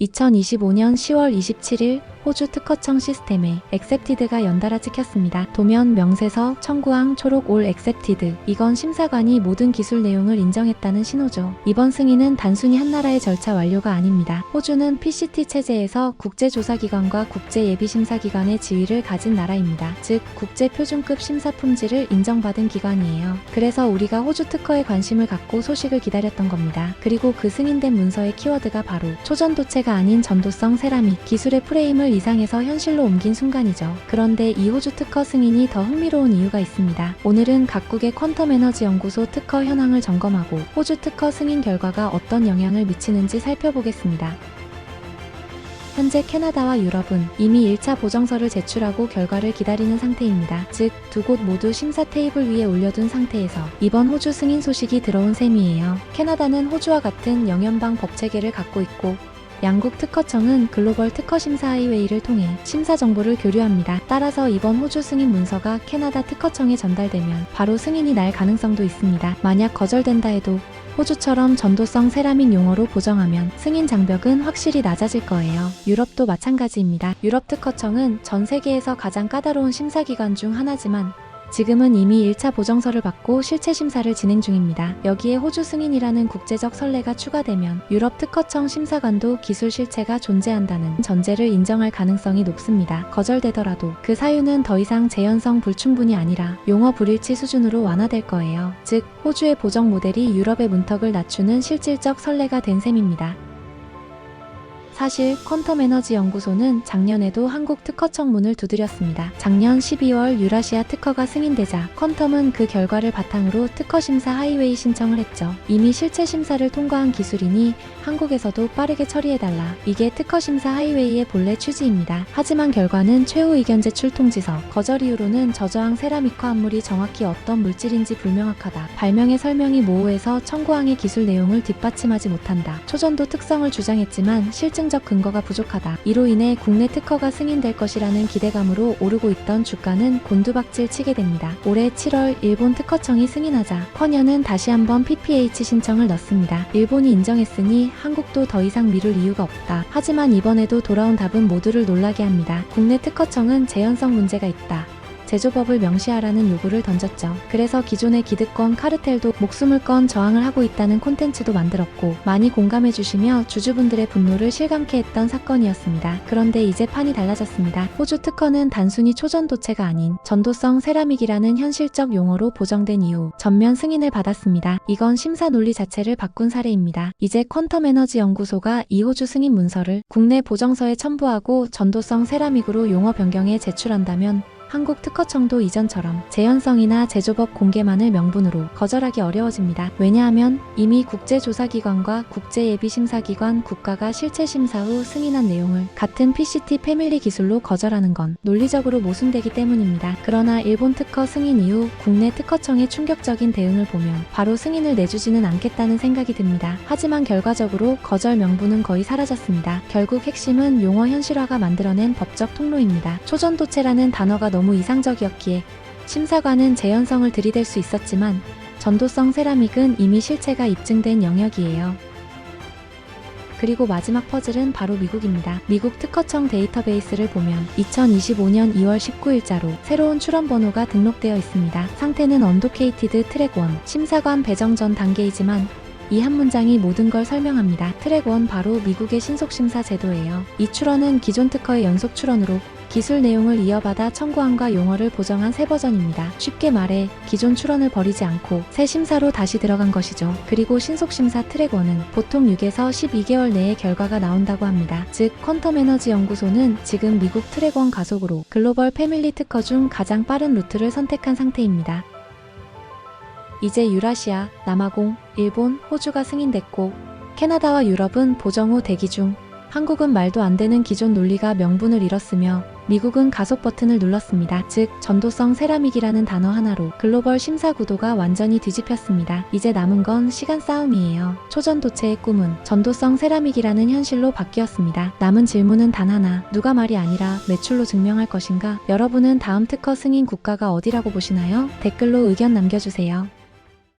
2025년 10월 27일 호주 특허청 시스템에 accepted가 연달아 찍혔습니다. 도면 명세서 청구항 초록 all accepted. 이건 심사관이 모든 기술 내용을 인정했다는 신호죠. 이번 승인은 단순히 한 나라의 절차 완료가 아닙니다. 호주는 PCT 체제에서 국제조사기관과 국제예비심사기관의 지위를 가진 나라입니다. 즉 국제표준급 심사 품질을 인정받은 기관이에요. 그래서 우리가 호주 특허에 관심을 갖고 소식을 기다렸던 겁니다. 그리고 그 승인된 문서의 키워드가 바로 초전도체가 아닌 전도성 세라믹, 기술의 프레임을 이상에서 현실로 옮긴 순간이죠. 그런데 이 호주 특허 승인이 더 흥미로운 이유가 있습니다. 오늘은 각국의 퀀텀 에너지 연구소 특허 현황을 점검하고 호주 특허 승인 결과가 어떤 영향을 미치는지 살펴보겠습니다. 현재 캐나다와 유럽은 이미 1차 보정서를 제출하고 결과를 기다리는 상태입니다. 즉, 두 곳 모두 심사 테이블 위에 올려둔 상태에서 이번 호주 승인 소식이 들어온 셈이에요. 캐나다는 호주와 같은 영연방 법체계를 갖고 있고 양국 특허청은 글로벌 특허 심사 하이웨이를 통해 심사 정보를 교류합니다. 따라서 이번 호주 승인 문서가 캐나다 특허청에 전달되면 바로 승인이 날 가능성도 있습니다. 만약 거절된다 해도 호주처럼 전도성 세라믹 용어로 보정하면 승인 장벽은 확실히 낮아질 거예요. 유럽도 마찬가지입니다. 유럽 특허청은 전 세계에서 가장 까다로운 심사기관 중 하나지만 지금은 이미 1차 보정서를 받고 실체 심사를 진행 중입니다. 여기에 호주 승인이라는 국제적 선례가 추가되면 유럽 특허청 심사관도 기술 실체가 존재한다는 전제를 인정할 가능성이 높습니다. 거절되더라도 그 사유는 더 이상 재현성 불충분이 아니라 용어 불일치 수준으로 완화될 거예요. 즉, 호주의 보정 모델이 유럽의 문턱을 낮추는 실질적 선례가 된 셈입니다. 사실 퀀텀 에너지 연구소는 작년에도 한국 특허청 문을 두드렸습니다. 작년 12월 유라시아 특허가 승인되자 퀀텀은 그 결과를 바탕으로 특허 심사 하이웨이 신청을 했죠. 이미 실체 심사를 통과한 기술이니 한국에서도 빠르게 처리해달라. 이게 특허 심사 하이웨이의 본래 취지입니다. 하지만 결과는 최후 의견 제출 통지서, 거절 이유로는 저저항 세라믹화 합물이 정확히 어떤 물질인지 불명확하다. 발명의 설명이 모호해서 청구항의 기술 내용을 뒷받침하지 못한다. 초전도 특성을 주장했지만 실증적 근거가 부족하다. 이로 인해 국내 특허가 승인될 것이라는 기대감으로 오르고 있던 주가는 곤두박질 치게 됩니다. 올해 7월 일본 특허청이 승인하자 쿼녀는 다시 한번 PPH 신청을 넣습니다. 일본이 인정했으니 한국도 더 이상 미룰 이유가 없다. 하지만 이번에도 돌아온 답은 모두를 놀라게 합니다. 국내 특허청은 재현성 문제가 있다. 제조법을 명시하라는 요구를 던졌죠. 그래서 기존의 기득권 카르텔도 목숨을 건 저항을 하고 있다는 콘텐츠도 만들었고 많이 공감해주시며 주주분들의 분노를 실감케 했던 사건이었습니다. 그런데 이제 판이 달라졌습니다. 호주 특허는 단순히 초전도체가 아닌 전도성 세라믹이라는 현실적 용어로 보정된 이후 전면 승인을 받았습니다. 이건 심사 논리 자체를 바꾼 사례입니다. 이제 퀀텀 에너지 연구소가 이 호주 승인 문서를 국내 보정서에 첨부하고 전도성 세라믹으로 용어 변경에 제출한다면 한국 특허청도 이전처럼 재현성이나 제조법 공개만을 명분으로 거절하기 어려워집니다. 왜냐하면 이미 국제조사기관과 국제예비심사기관 국가가 실체 심사 후 승인한 내용을 같은 PCT 패밀리 기술로 거절하는 건 논리적으로 모순되기 때문입니다. 그러나 일본 특허 승인 이후 국내 특허청의 충격적인 대응을 보면 바로 승인을 내주지는 않겠다는 생각이 듭니다. 하지만 결과적으로 거절 명분은 거의 사라졌습니다. 결국 핵심은 용어 현실화가 만들어낸 법적 통로입니다. 초전도체라는 단어가 너무 이상적이었기에 심사관은 재현성을 들이댈 수 있었지만 전도성 세라믹은 이미 실체가 입증된 영역이에요. 그리고 마지막 퍼즐은 바로 미국입니다. 미국 특허청 데이터베이스를 보면 2025년 2월 19일자로 새로운 출원 번호가 등록되어 있습니다. 상태는 언도케이티드 트랙 1, 심사관 배정 전 단계이지만 이 한 문장이 모든 걸 설명합니다. 트랙 1 바로 미국의 신속심사 제도예요. 이 출원은 기존 특허의 연속 출원으로 기술 내용을 이어받아 청구항과 용어를 보정한 새 버전입니다. 쉽게 말해 기존 출원을 버리지 않고 새 심사로 다시 들어간 것이죠. 그리고 신속심사 트랙 1은 보통 6에서 12개월 내에 결과가 나온다고 합니다. 즉 퀀텀 에너지 연구소는 지금 미국 트랙 1 가속으로 글로벌 패밀리 특허 중 가장 빠른 루트를 선택한 상태입니다. 이제 유라시아, 남아공, 일본, 호주가 승인됐고 캐나다와 유럽은 보정 후 대기 중, 한국은 말도 안 되는 기존 논리가 명분을 잃었으며 미국은 가속 버튼을 눌렀습니다. 즉 전도성 세라믹이라는 단어 하나로 글로벌 심사 구도가 완전히 뒤집혔습니다. 이제 남은 건 시간 싸움이에요. 초전도체의 꿈은 전도성 세라믹이라는 현실로 바뀌었습니다. 남은 질문은 단 하나, 누가 말이 아니라 매출로 증명할 것인가? 여러분은 다음 특허 승인 국가가 어디라고 보시나요? 댓글로 의견 남겨주세요.